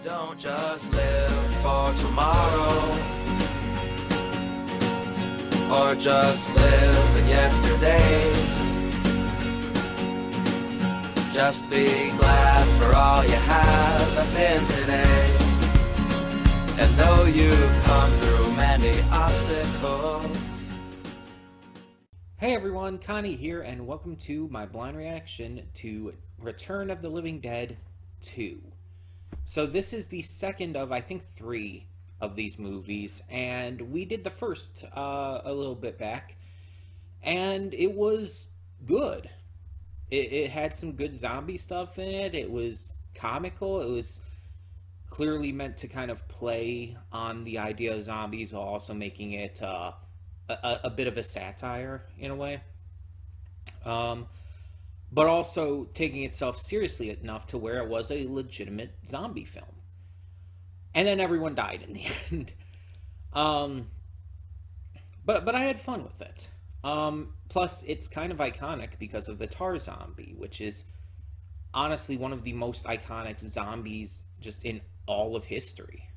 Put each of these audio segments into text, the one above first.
Don't just live for tomorrow, or just live in yesterday. Just be glad for all you have that's in today. And though you've come through many obstacles. Hey everyone, Connie here, and welcome to my blind reaction to Return of the Living Dead 2. So this is the second of, I think, 3 of these movies, and we did the first a little bit back, and it was good. It had some good zombie stuff in it. It was comical. It was clearly meant to kind of play on the idea of zombies while also making it a bit of a satire in a way, but also taking itself seriously enough to where it was a legitimate zombie film. And then everyone died in the end. But I had fun with it. Plus, it's kind of iconic because of the tar zombie, which is honestly one of the most iconic zombies just in all of history,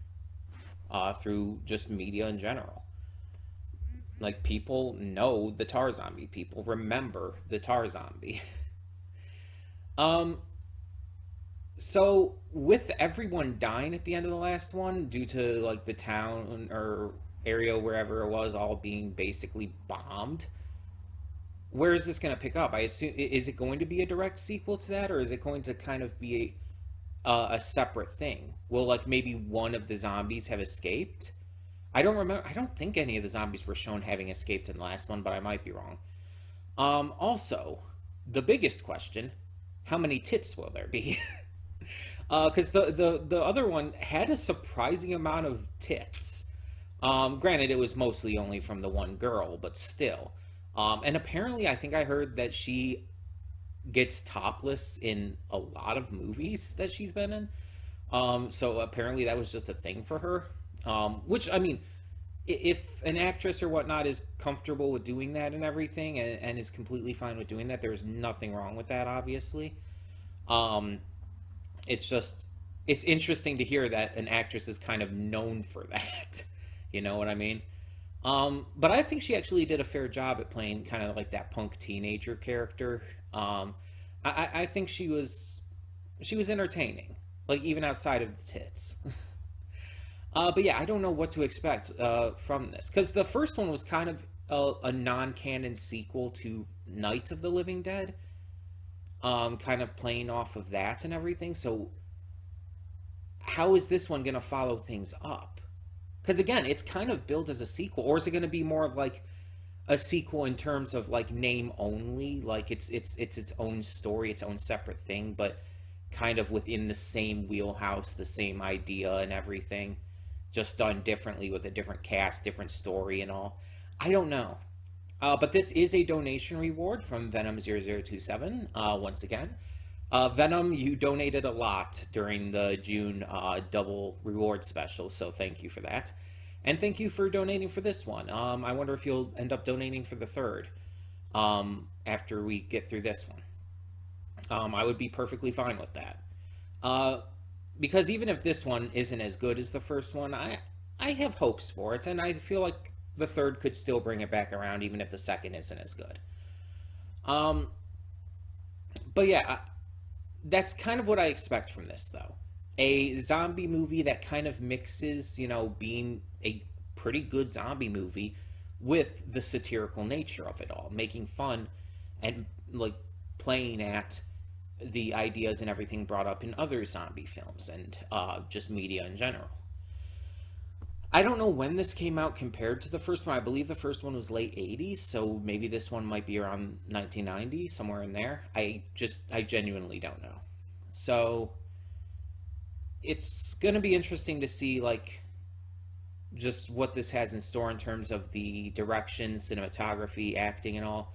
through just media in general. Like, people know the tar zombie. People remember the tar zombie. So with everyone dying at the end of the last one due to like the town or area wherever it was all being basically bombed, where is this going to pick up? I assume, is it going to be a direct sequel to that, or is it going to kind of be a separate thing? Will like maybe one of the zombies have escaped? I don't remember. I don't think any of the zombies were shown having escaped in the last one, but I might be wrong. Also, the biggest question: how many tits will there be? Because the other one had a surprising amount of tits. Granted, it was mostly only from the one girl, but still. And apparently, I think I heard that she gets topless in a lot of movies that she's been in. So apparently that was just a thing for her. Which, I mean, if an actress or whatnot is comfortable with doing that and everything, and is completely fine with doing that, there's nothing wrong with that, obviously. It's just, it's interesting to hear that an actress is kind of known for that. You know what I mean? But I think she actually did a fair job at playing kind of like that punk teenager character. I think she was entertaining, like even outside of the tits. But yeah, I don't know what to expect from this, because the first one was kind of a non-canon sequel to Night of the Living Dead, kind of playing off of that and everything. So how is this one going to follow things up? Because again, it's kind of billed as a sequel, or is it going to be more of like a sequel in terms of like name only, like it's its own story, its own separate thing, but kind of within the same wheelhouse, the same idea and everything, just done differently with a different cast, different story and all. I don't know. But this is a donation reward from Venom0027, once again. Venom, you donated a lot during the June double reward special, so thank you for that. And thank you for donating for this one. I wonder if you'll end up donating for the third after we get through this one. I would be perfectly fine with that. Because even if this one isn't as good as the first one, I have hopes for it, and I feel like the third could still bring it back around, even if the second isn't as good. But yeah, that's kind of what I expect from this, though. A zombie movie that kind of mixes, you know, being a pretty good zombie movie with the satirical nature of it all, making fun and, like, playing at the ideas and everything brought up in other zombie films and just media in general. I don't know when this came out compared to the first one. I believe the first one was late 80s, so maybe this one might be around 1990, somewhere in there. I genuinely don't know. So it's going to be interesting to see, like, just what this has in store in terms of the direction, cinematography, acting, and all.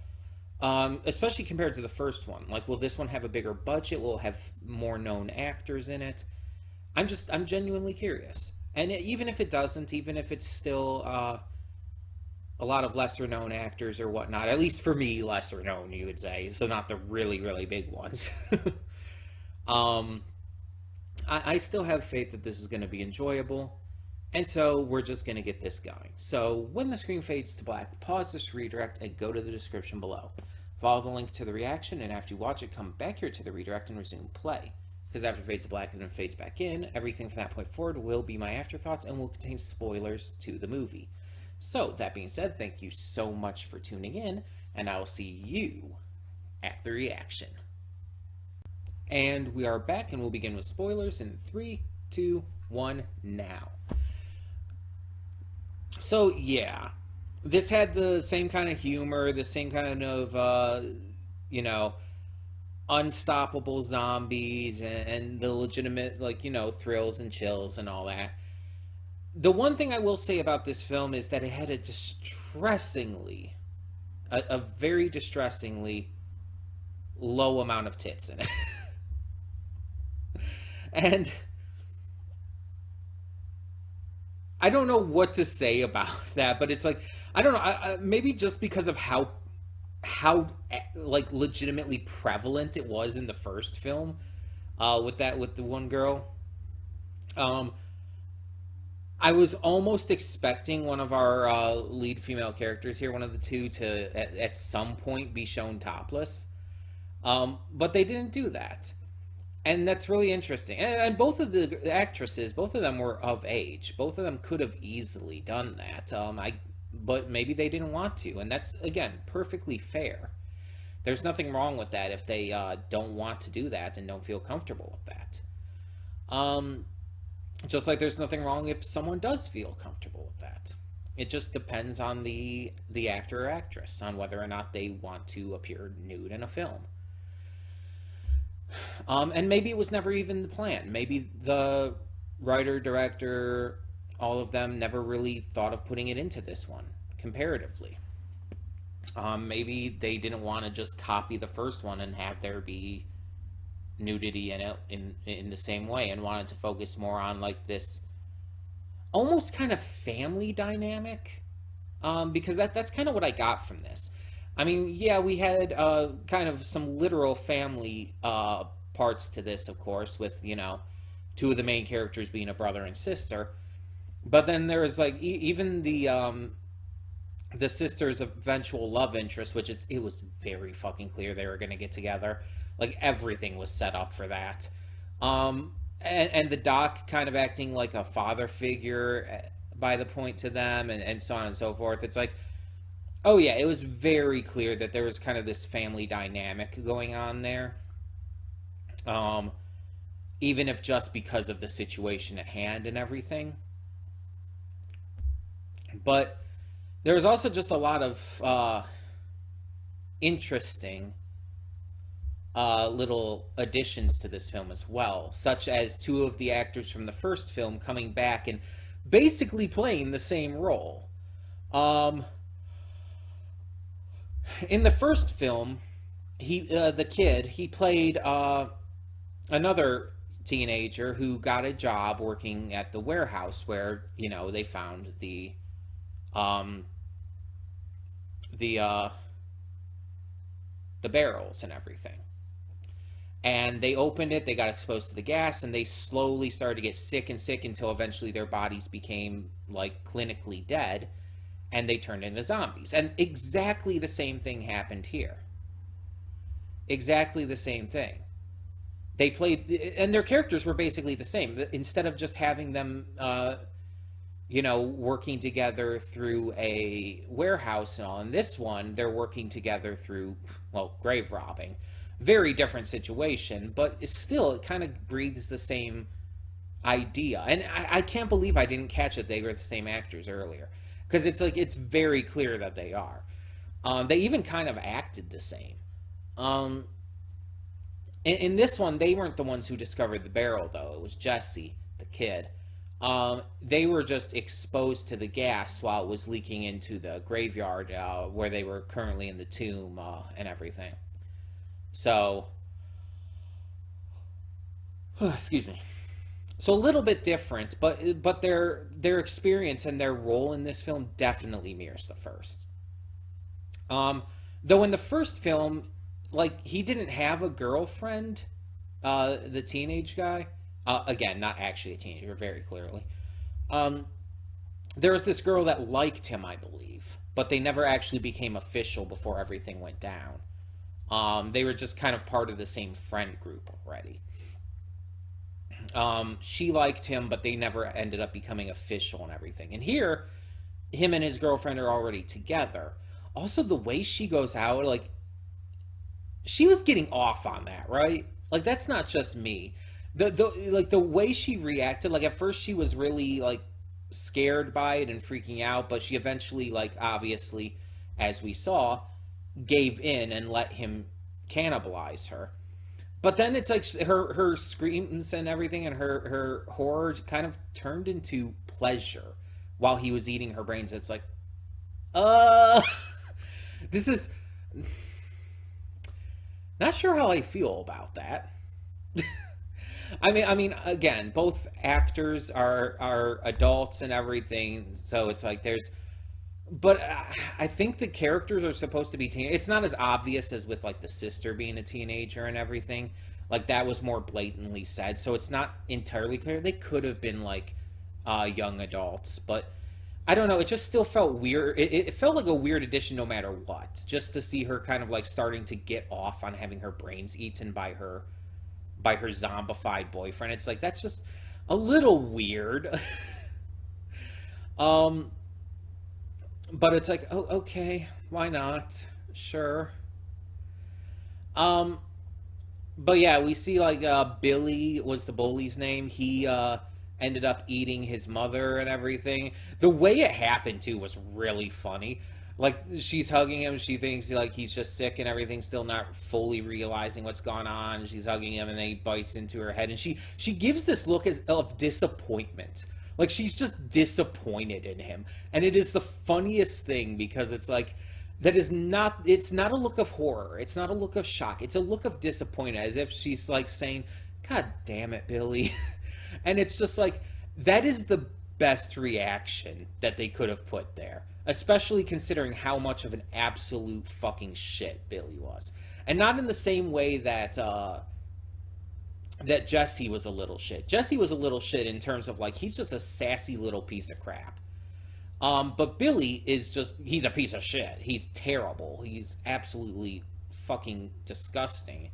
Especially compared to the first one. Like, will this one have a bigger budget? Will it have more known actors in it? I'm genuinely curious. And even if it doesn't, even if it's still a lot of lesser known actors or whatnot, at least for me, lesser known, you would say, so not the really, really big ones. I still have faith that this is going to be enjoyable. And so we're just going to get this going. So when the screen fades to black, pause this redirect and go to the description below. Follow the link to the reaction, and after you watch it, come back here to the redirect and resume play. Because after it fades to black and then fades back in, everything from that point forward will be my afterthoughts and will contain spoilers to the movie. So, that being said, thank you so much for tuning in, and I will see you at the reaction. And we are back, and we'll begin with spoilers in 3, 2, 1, now. So, yeah, this had the same kind of humor, the same kind of, unstoppable zombies and the legitimate, thrills and chills and all that. The one thing I will say about this film is that it had a very distressingly low amount of tits in it. And I don't know what to say about that, but it's like, I don't know, maybe just because of how legitimately prevalent it was in the first film, with the one girl. I was almost expecting one of our lead female characters here, one of the two, to at some point be shown topless, but they didn't do that. And that's really interesting. And both of the actresses, both of them were of age. Both of them could have easily done that. But maybe they didn't want to. And that's, again, perfectly fair. There's nothing wrong with that if they don't want to do that and don't feel comfortable with that. Just like there's nothing wrong if someone does feel comfortable with that. It just depends on the actor or actress, on whether or not they want to appear nude in a film. And maybe it was never even the plan. Maybe the writer, director, all of them never really thought of putting it into this one, comparatively. Maybe they didn't want to just copy the first one and have there be nudity in it in the same way, and wanted to focus more on like this almost kind of family dynamic, because that's kind of what I got from this. I mean, yeah, we had kind of some literal family parts to this, of course, with, two of the main characters being a brother and sister. But then there was, even the sister's eventual love interest, which it was very fucking clear they were going to get together. Like, everything was set up for that. And the doc kind of acting like a father figure by the point to them, and so on and so forth. It's like, oh yeah, it was very clear that there was kind of this family dynamic going on there. Even if just because of the situation at hand and everything. But there was also just a lot of interesting little additions to this film as well, such as two of the actors from the first film coming back and basically playing the same role. In the first film, the kid, he played another teenager who got a job working at the warehouse where, they found the barrels and everything. And they opened it, they got exposed to the gas, and they slowly started to get sick until eventually their bodies became, clinically dead, and they turned into zombies. And exactly the same thing happened here. Exactly the same thing. They played, and their characters were basically the same. Instead of just having them, working together through a warehouse and all, in this one, they're working together through, grave robbing. Very different situation, but it kind of breathes the same idea. And I can't believe I didn't catch it they were the same actors earlier. Because it's very clear that they are. They even kind of acted the same. In this one, they weren't the ones who discovered the barrel, though. It was Jesse, the kid. They were just exposed to the gas while it was leaking into the graveyard where they were currently in the tomb and everything. So, excuse me. So a little bit different, but their experience and their role in this film definitely mirrors the first. Though in the first film, he didn't have a girlfriend, the teenage guy. Again, not actually a teenager, very clearly. Um, there was this girl that liked him, I believe, but they never actually became official before everything went down. They were just kind of part of the same friend group already. She liked him, but they never ended up becoming official and everything. And here, him and his girlfriend are already together. Also, the way she goes out, like, she was getting off on that, right? Like, that's not just me. The way she reacted, like, at first she was really, like, scared by it and freaking out, but she eventually, like, obviously, as we saw, gave in and let him cannibalize her. But then it's like her screams and everything and her horror kind of turned into pleasure while he was eating her brains. It's like, uh, this is not sure how I feel about that. I mean, again, both actors are adults and everything, so it's like there's, but I think the characters are supposed to be teen. It's not as obvious as with like the sister being a teenager and everything. Like that was more blatantly said, so it's not entirely clear. They could have been like young adults, but I don't know. It just still felt weird. It felt like a weird addition, no matter what. Just to see her kind of like starting to get off on having her brains eaten by her zombified boyfriend. It's like that's just a little weird. um, but it's like, oh, okay, why not? Sure. Um, but yeah, we see like Billy was the bully's name. He ended up eating his mother and everything. The way it happened too was really funny. Like she's hugging him, she thinks like he's just sick and everything, still not fully realizing what's gone on. She's hugging him, and then he bites into her head, and she gives this look of disappointment. Like she's just disappointed in him, and it is the funniest thing because it's like that is not. It's not a look of horror. It's not a look of shock. It's a look of disappointment, as if she's like saying, "God damn it, Billy," and it's just like that is the best reaction that they could have put there, especially considering how much of an absolute fucking shit Billy was. And not in the same way that that Jesse was a little shit. Jesse was a little shit in terms of like he's just a sassy little piece of crap. But Billy is just he's a piece of shit. He's terrible. He's absolutely fucking disgusting.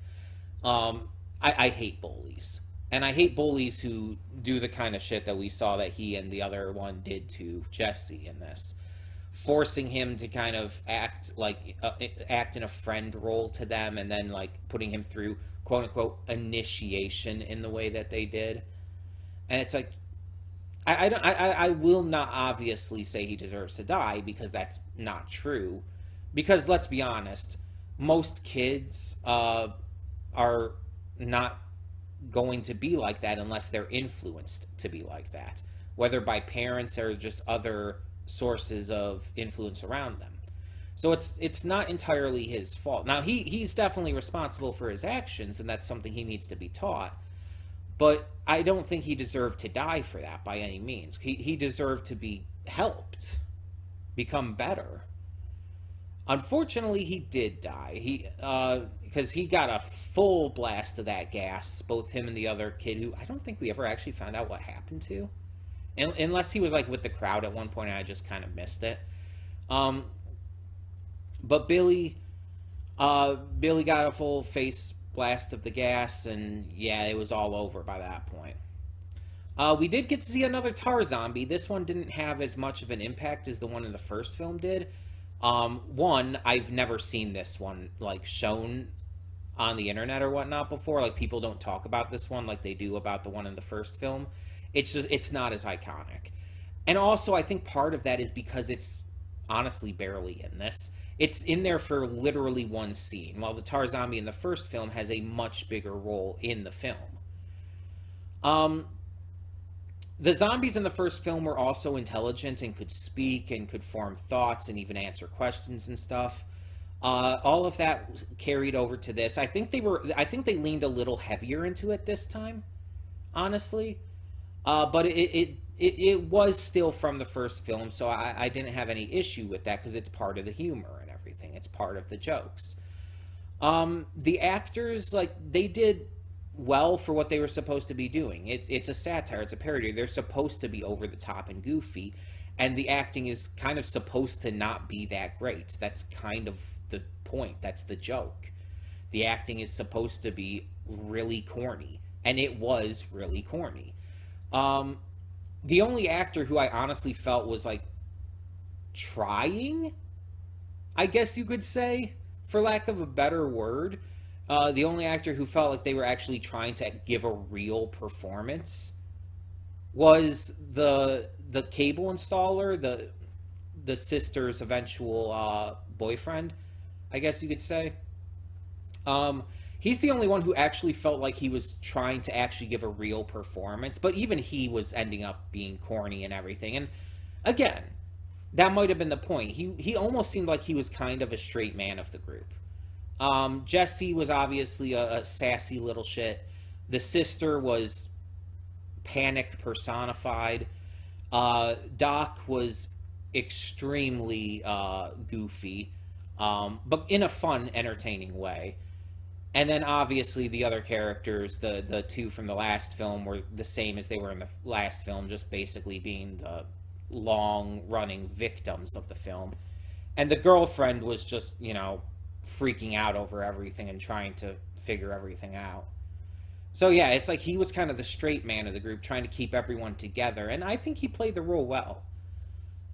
I hate bullies. And I hate bullies who do the kind of shit that we saw that he and the other one did to Jesse in this. Forcing him to kind of act in a friend role to them, and then like putting him through quote unquote initiation in the way that they did. And it's like I will not obviously say he deserves to die, because that's not true. Because let's be honest, most kids are not going to be like that unless they're influenced to be like that, whether by parents or just other sources of influence around them. So it's not entirely his fault. Now he's definitely responsible for his actions, and that's something he needs to be taught. But I don't think he deserved to die for that by any means. He deserved to be helped become better. Unfortunately, he did die. Because he got a full blast of that gas, both him and the other kid, who I don't think we ever actually found out what happened to. Unless he was like with the crowd at one point and I just kind of missed it. But Billy got a full face blast of the gas, and yeah, it was all over by that point. We did get to see another tar zombie. This one didn't have as much of an impact as the one in the first film did. One, I've never seen this one like shown on the internet or whatnot before. Like people don't talk about this one like they do about the one in the first film. It's not as iconic. And also I think part of that is because it's honestly barely in this. It's in there for literally one scene, while the tar zombie in the first film has a much bigger role in the film. The zombies in the first film were also intelligent and could speak and could form thoughts and even answer questions and stuff. All of that carried over to this. I think they leaned a little heavier into it this time, honestly. But it was still from the first film, so I didn't have any issue with that because it's part of the humor and everything. It's part of the jokes. The actors, like, they did well for what they were supposed to be doing. It's a satire, it's a parody. They're supposed to be over the top and goofy, and the acting is kind of supposed to not be that great. That's kind of the point. That's the joke. The acting is supposed to be really corny, and it was really corny. The only actor who I honestly felt was like trying, I guess you could say, for lack of a better word, the only actor who felt like they were actually trying to give a real performance was the cable installer, the sister's eventual boyfriend, I guess you could say. He's the only one who actually felt like he was trying to actually give a real performance, but even he was ending up being corny and everything. And again, that might have been the point. He almost seemed like he was kind of a straight man of the group. Jesse was obviously a sassy little shit. The sister was panic personified. Doc was extremely goofy, but in a fun, entertaining way. And then obviously the other characters, the two from the last film, were the same as they were in the last film, just basically being the long-running victims of the film. And the girlfriend was just, freaking out over everything and trying to figure everything out. So yeah, it's like he was kind of the straight man of the group, trying to keep everyone together, and I think he played the role well.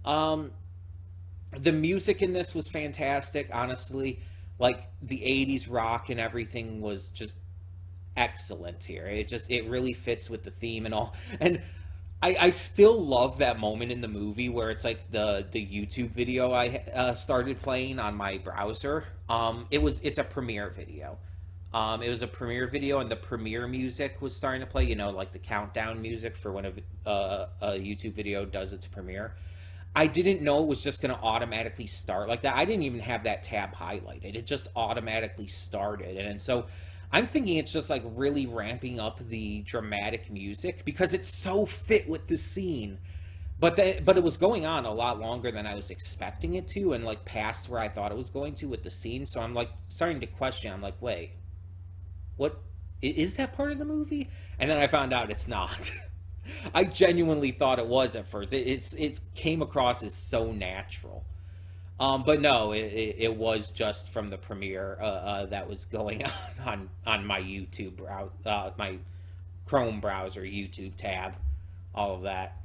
The music in this was fantastic, honestly. Like, the 80s rock and everything was just excellent here. It really fits with the theme and all. And I still love that moment in the movie where it's like the YouTube video I started playing on my browser. It's a Premiere video. It was a Premiere video, and the Premiere music was starting to play. Like the countdown music for when a YouTube video does its premiere. I didn't know it was just going to automatically start like that. I didn't even have that tab highlighted. It just automatically started, and so I'm thinking it's just like really ramping up the dramatic music because it's so fit with the scene. But it was going on a lot longer than I was expecting it to, and like past where I thought it was going to with the scene. So I'm like starting to question. I'm like, wait, what is that part of the movie? And then I found out it's not. I genuinely thought it was at first. It came across as so natural. But no, it was just from the premiere that was going on my YouTube browser, my Chrome browser, YouTube tab, all of that.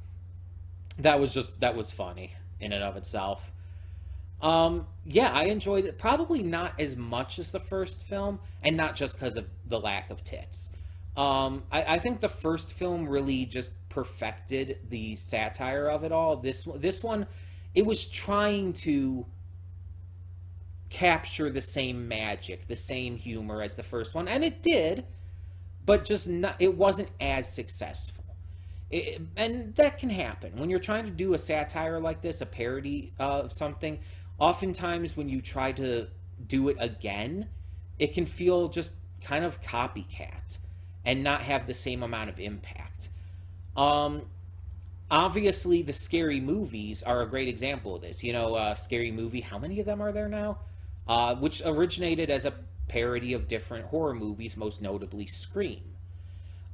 That was funny in and of itself. Yeah, I enjoyed it. Probably not as much as the first film, and not just because of the lack of tits. I think the first film really just perfected the satire of it all. This one, it was trying to capture the same magic, the same humor as the first one, and it did, but just not. It wasn't as successful. And that can happen when you're trying to do a satire like this, a parody of something. Oftentimes, when you try to do it again, it can feel just kind of copycat and not have the same amount of impact. Obviously, the Scary Movies are a great example of this. Scary Movie, how many of them are there now? Which originated as a parody of different horror movies, most notably Scream.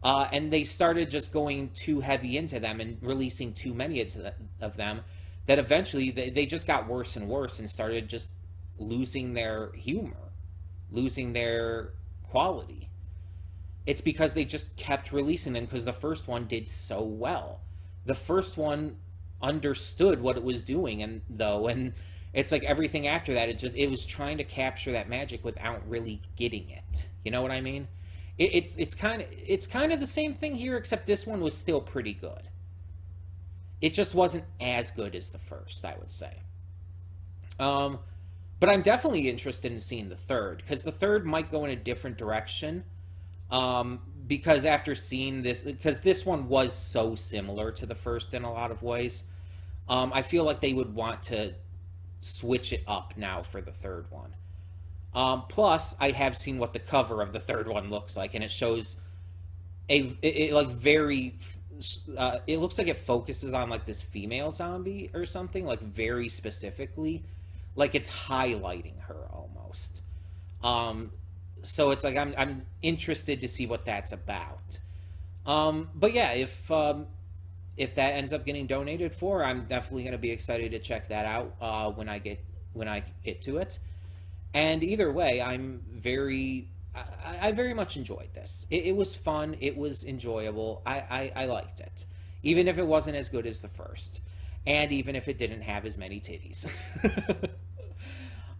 And they started just going too heavy into them and releasing too many of them, that eventually they just got worse and worse and started just losing their humor, losing their quality. It's because they just kept releasing them because the first one did so well. The first one understood what it was doing, and it's like everything after that, it was trying to capture that magic without really getting it. You know what I mean? It's kind of the same thing here, except this one was still pretty good. It just wasn't as good as the first, I would say. But I'm definitely interested in seeing the third, because the third might go in a different direction. Because after seeing this, because this one was so similar to the first in a lot of ways, I feel like they would want to switch it up now for the third one. Plus, I have seen what the cover of the third one looks like, and it shows it looks like it focuses on like this female zombie or something, like very specifically, like it's highlighting her almost. So it's like I'm interested to see what that's about. But yeah, if that ends up getting donated for, I'm definitely going to be excited to check that out when I get to it. And either way, I very much enjoyed this. It was fun. It was enjoyable. I liked it, even if it wasn't as good as the first, and even if it didn't have as many titties.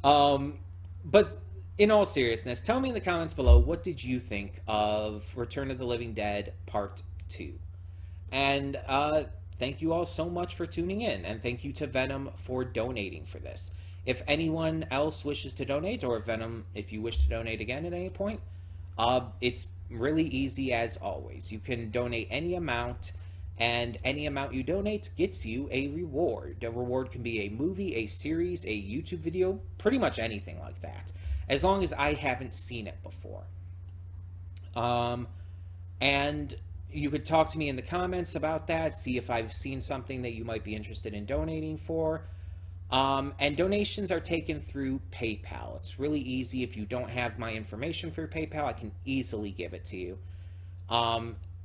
But in all seriousness, tell me in the comments below, what did you think of Return of the Living Dead Part 2? And thank you all so much for tuning in, and thank you to Venom for donating for this. If anyone else wishes to donate, or Venom, if you wish to donate again at any point, it's really easy as always. You can donate any amount, and any amount you donate gets you a reward. A reward can be a movie, a series, a YouTube video, pretty much anything like that, as long as I haven't seen it before. And you could talk to me in the comments about that, see if I've seen something that you might be interested in donating for. And donations are taken through PayPal. It's really easy. If you don't have my information for PayPal, I can easily give it to you.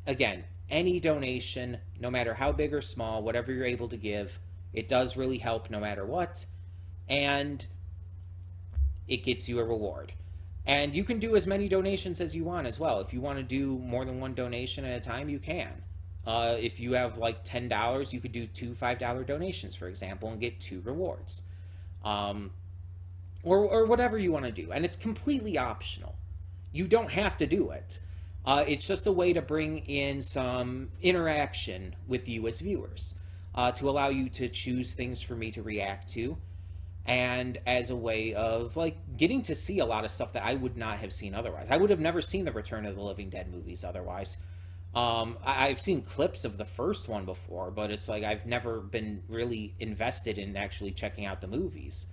Again, any donation, no matter how big or small, whatever you're able to give, it does really help no matter what. And it gets you a reward. And you can do as many donations as you want as well. If you want to do more than one donation at a time, you can. If you have like $10, you could do 2 $5 donations, for example, and get 2 rewards. Or whatever you want to do. And it's completely optional. You don't have to do it. It's just a way to bring in some interaction with you as viewers, to allow you to choose things for me to react to, and as a way of like getting to see a lot of stuff that I would not have seen otherwise. I would have never seen the Return of the Living Dead movies otherwise. I've seen clips of the first one before, but it's like I've never been really invested in actually checking out the movies.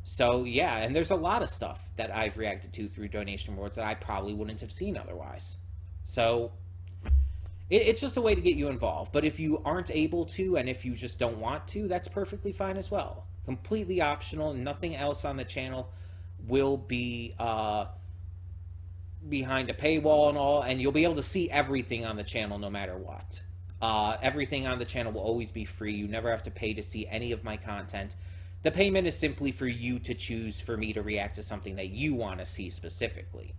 So yeah, and there's a lot of stuff that I've reacted to through donation rewards that I probably wouldn't have seen otherwise. So it's just a way to get you involved. But if you aren't able to, and if you just don't want to, that's perfectly fine as well. Completely optional. Nothing else on the channel will be behind a paywall and all, and you'll be able to see everything on the channel no matter what. Everything on the channel will always be free. You never have to pay to see any of my content. The payment is simply for you to choose for me to react to something that you want to see specifically.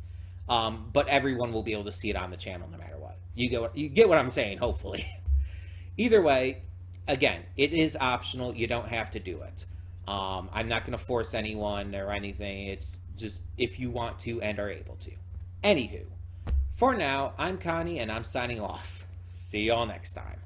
But everyone will be able to see it on the channel no matter what. You get what I'm saying, hopefully. Either way, again, it is optional. You don't have to do it. I'm not going to force anyone or anything. It's just if you want to and are able to. Anywho, for now, I'm Connie, and I'm signing off. See y'all next time.